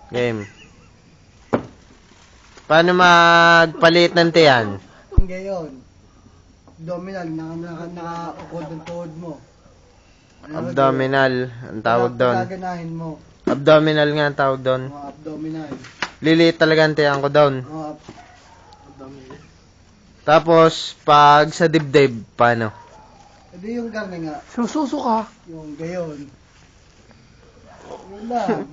Game. Paano magpalit ng tiyan? Ngayon, abdominal, naka-ukod ang tuhod mo. Abdominal, ang tawag doon. Gaganahin mo. Abdominal nga ang tawag doon. Mga abdominal. Liliit talaga ang tiyan ko doon. Mga abdominal. Tapos, pag sa dibdib, paano? Hindi yung garne nga. Sususo ka. Yung gayon. Yun lang.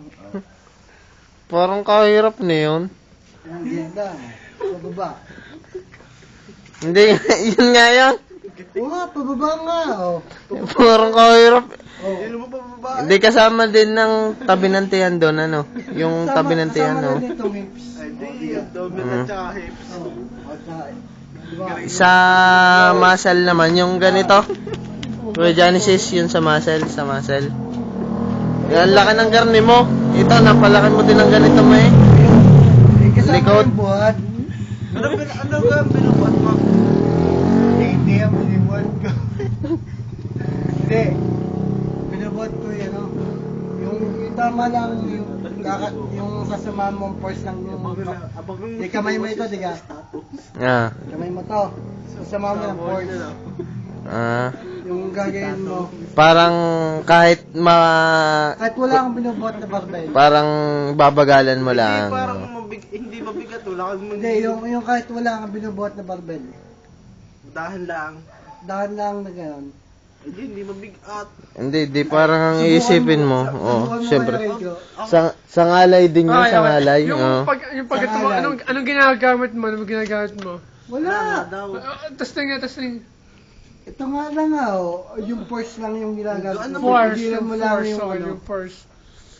Parang kahirap na yun. Yung gayon lang. Pababa. Hindi, yun nga yun. Oo nga, pababa nga. Oh. Parang kahirap. Oh. Hindi kasama din ng tabi ng tiyan doon, ano? Yung tabi ng tiyan, no? Kasama na dito, hips. Hindi, abdominal tsaka hips. Oh. At saka, diba? Sa muscle naman, yung ganito. Kuya Genesis, yun sa muscle, sa muscle. Yan, laki ng garni mo. Ito, napalaki mo din ng ganito mo eh. Kasama Likod. yung buhat. Ano ba ang binubuhat mo? Hindi ang binibuhat ko. Hindi. Binibuhat ko yun, ano. Yung tama lang, yung sasamahan mong force ng di kamay mo ito, di ka? Ah. Kamay mo to. Sasamahan mo ng force. Ah. Yung gagawin mo. Parang kahit Kahit wala kang binubuhat na barbell. parang babagalan mo Hindi, lang. parang hindi mabigat. Wala kang Hindi, yung kahit wala kang binubuhat na barbell. Dahan lang. Dahan lang na gano'n. Hindi mabigat. Hindi, parang ang iisipin mo. Oh, Subukan mo syempre. kaya, Rico. Sa ngalay din yun, sa ngalay. Yung Oh. yung pag ito mo, anong ginagamit mo? Anong ginagamit mo? Wala. Daw. Testing. Ito nga lang nga, oh. Yung force lang yung ginagamit. Ano mo. Force, Pigilan mo lang yung ano. yung force.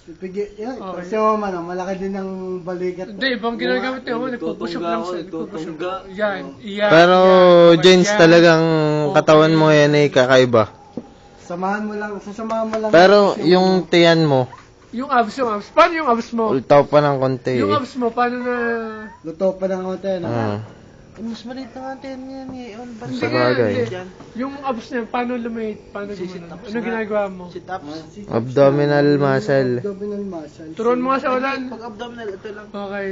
Yan, Okay. kasi mo man, malaki din ang balikat. Hindi, ibang ginagamit niya. Nagpo-push up lang siya. Nagpo-push up. Yan. Pero, James, talagang katawan mo yan ay kakaiba. Sasamahan mo lang. Pero, yung tiyan mo, Yung abs. Paano yung abs mo? ultaw pa ng konti Yung eh. abs mo, paano na... Luto pa ng hotel. Ah. Mas maliit na nga yan eh. Hindi Sa nga, bagay. hindi. Yung abs niya, paano lumit? Paano gumano? Ano ginagawa mo? Sit-ups. Abdominal muscle. Abdominal muscle. Turuan mo nga sa ulan. Pag abdominal, ito lang. Okay.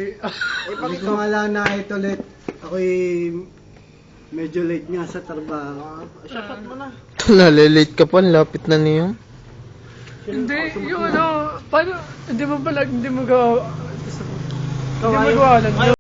Hindi ko nga lang nakita ulit. Ako'y medyo late nga sa trabaho. Shot mo na. Nalilate ka pa, lapit na niyo. Hindi, yung ano, paano, hindi mo gawa ulan.